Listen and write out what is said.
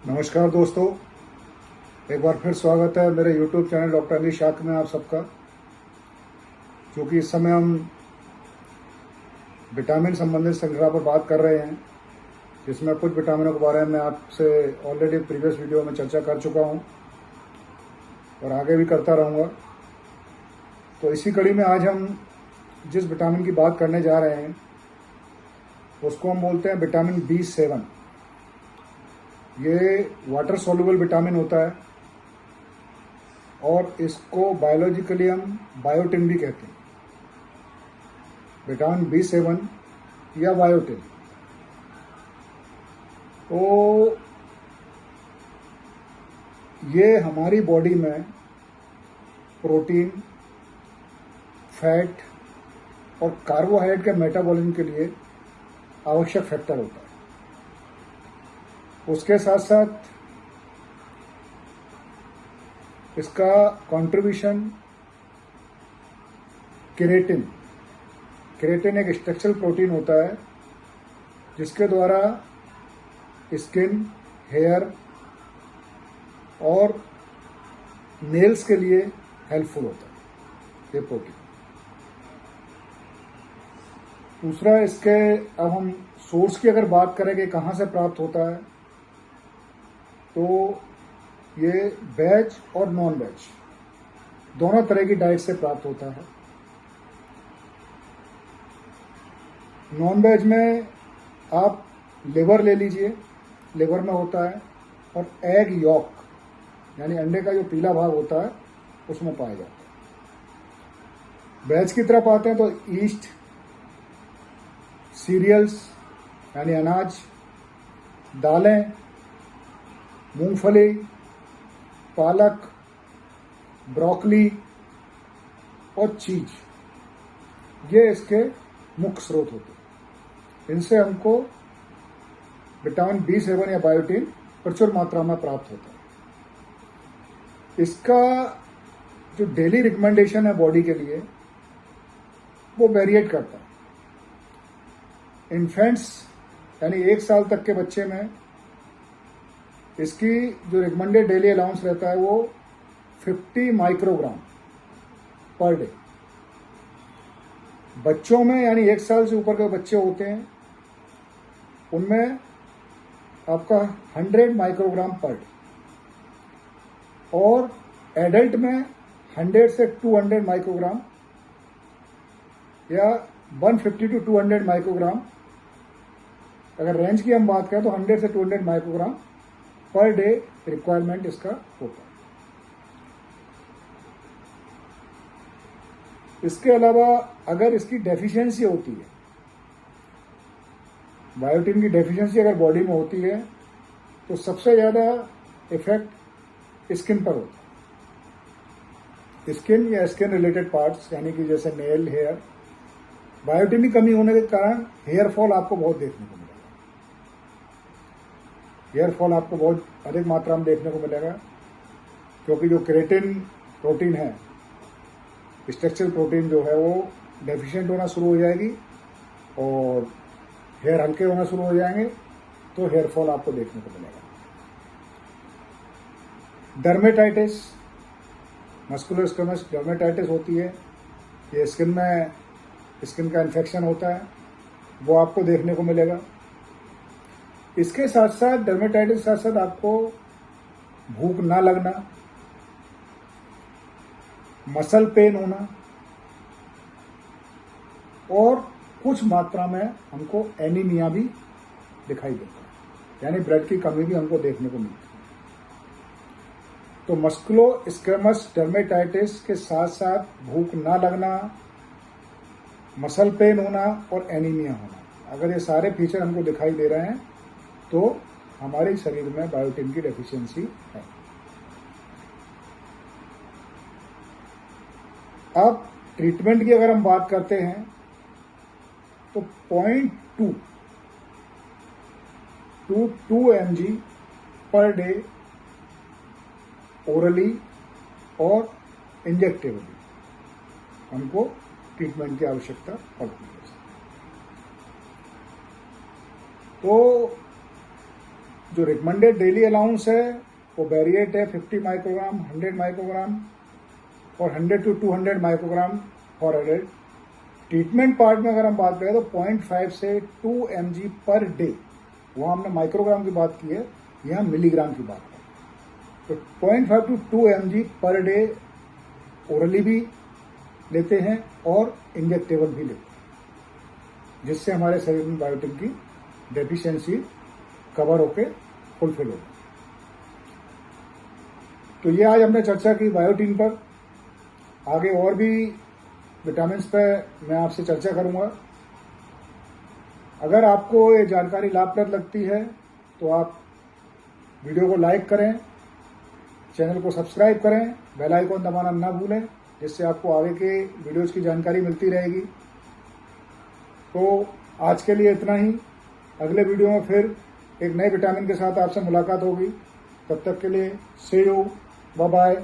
नमस्कार दोस्तों, एक बार फिर स्वागत है मेरे YouTube चैनल डॉक्टर अली शाक में आप सबका। जो कि इस समय हम विटामिन संबंधित श्रृंखला पर बात कर रहे हैं, जिसमें कुछ विटामिनों के बारे में आपसे ऑलरेडी प्रीवियस वीडियो में चर्चा कर चुका हूं और आगे भी करता रहूंगा। तो इसी कड़ी में आज हम जिस विटामिन की बात करने जा रहे हैं उसको हम बोलते हैं विटामिन B7। ये वाटर सॉल्युबल विटामिन होता है और इसको बायोलॉजिकली हम बायोटिन भी कहते हैं। विटामिन B7 या बायोटिन, तो ये हमारी बॉडी में प्रोटीन, फैट और कार्बोहाइड्रेट के मेटाबॉलिज्म के लिए आवश्यक फैक्टर होता है। उसके साथ साथ इसका कंट्रीब्यूशन केराटिन एक स्ट्रक्चरल प्रोटीन होता है जिसके द्वारा स्किन, हेयर और नेल्स के लिए हेल्पफुल होता है ये प्रोटीन। दूसरा, इसके अब हम सोर्स की अगर बात करें कि कहाँ से प्राप्त होता है, तो ये वेज और नॉन वेज दोनों तरह की डाइट से प्राप्त होता है। नॉन वेज में आप लिवर ले लीजिए, लिवर में होता है, और एग यॉक यानी अंडे का जो पीला भाग होता है उसमें पाया जाता है। वेज की तरफ आते हैं तो ईस्ट, सीरियल्स यानी अनाज, दालें, मूंगफली, पालक, ब्रोकली और चीज, ये इसके मुख्य स्रोत होते हैं। इनसे हमको विटामिन B7 या बायोटिन प्रचुर मात्रा में प्राप्त होता है। इसका जो डेली रिकमेंडेशन है बॉडी के लिए वो वेरिएट करता है। इन्फेंट्स यानी 1 साल तक के बच्चे में इसकी जो रिकमेंडेड डेली अलाउंस रहता है वो 50 माइक्रोग्राम पर डे। बच्चों में यानी 1 साल से ऊपर के बच्चे होते हैं उनमें आपका 100 माइक्रोग्राम पर डे, और एडल्ट में 100 से 200 माइक्रोग्राम या 150 टू 200 माइक्रोग्राम। अगर रेंज की हम बात करें तो 100 से 200 माइक्रोग्राम पर डे रिक्वायरमेंट इसका होता है। इसके अलावा अगर इसकी डेफिशिएंसी होती है, बायोटिन की डेफिशिएंसी अगर बॉडी में होती है, तो सबसे ज़्यादा इफेक्ट स्किन पर होता है। स्किन या स्किन रिलेटेड पार्ट्स यानी कि जैसे नेल, हेयर। बायोटिन की कमी होने के कारण हेयर फॉल आपको बहुत देखने को मिलेगा। हेयर फॉल आपको बहुत अधिक मात्रा में देखने को मिलेगा, क्योंकि जो केराटिन प्रोटीन है, स्ट्रक्चरल प्रोटीन जो है, वो डेफिशिएंट होना शुरू हो जाएगी और हेयर हल्के होना शुरू हो जाएंगे, तो हेयर फॉल आपको देखने को मिलेगा। डर्मेटाइटिस, मस्कुलर स्क्वेमस डर्मेटाइटिस होती है, ये स्किन का इन्फेक्शन होता है, वो आपको देखने को मिलेगा। इसके साथ साथ डर्मेटाइटिस के साथ साथ आपको भूख ना लगना, मसल पेन होना, और कुछ मात्रा में हमको एनीमिया भी दिखाई देता है, यानी ब्लड की कमी भी हमको देखने को मिलती है। तो मस्कुलो स्क्वेमस डर्मेटाइटिस के साथ साथ भूख ना लगना, मसल पेन होना और एनीमिया होना, अगर ये सारे फीचर हमको दिखाई दे रहे हैं तो हमारे शरीर में बायोटिन की डेफिशिएंसी है। अब ट्रीटमेंट की अगर हम बात करते हैं तो 0.2 to 2 mg per day orally और इंजेक्टेबली हमको ट्रीटमेंट की आवश्यकता पड़ती है। तो जो रिकमेंडेड डेली अलाउंस है वो वेरिएट है 50 माइक्रोग्राम, 100 माइक्रोग्राम और 100 to 200 microgram for adult. Treatment part में अगर हम बात करें तो 0.5 से 2 mg पर डे, वहाँ हमने माइक्रोग्राम की बात की है, यहाँ मिलीग्राम की बात है। तो 0.5 to 2 mg per day orally भी लेते हैं और इंजेक्टेबल भी लेते हैं, जिससे हमारे शरीर में बायोटिन की डेफिशिएंसी कवर होके फुलफिल हो। तो ये आज हमने चर्चा की बायोटिन पर। आगे और भी विटामिन पे मैं आपसे चर्चा करूंगा। अगर आपको ये जानकारी लाभप्रद लगती है तो आप वीडियो को लाइक करें, चैनल को सब्सक्राइब करें, बेल आइकन दबाना ना भूलें, जिससे आपको आगे के वीडियोज़ की जानकारी मिलती रहेगी। तो आज के लिए इतना ही। अगले वीडियो में फिर एक नए विटामिन के साथ आपसे मुलाकात होगी। तब तक के लिए से यू, बाय बाय।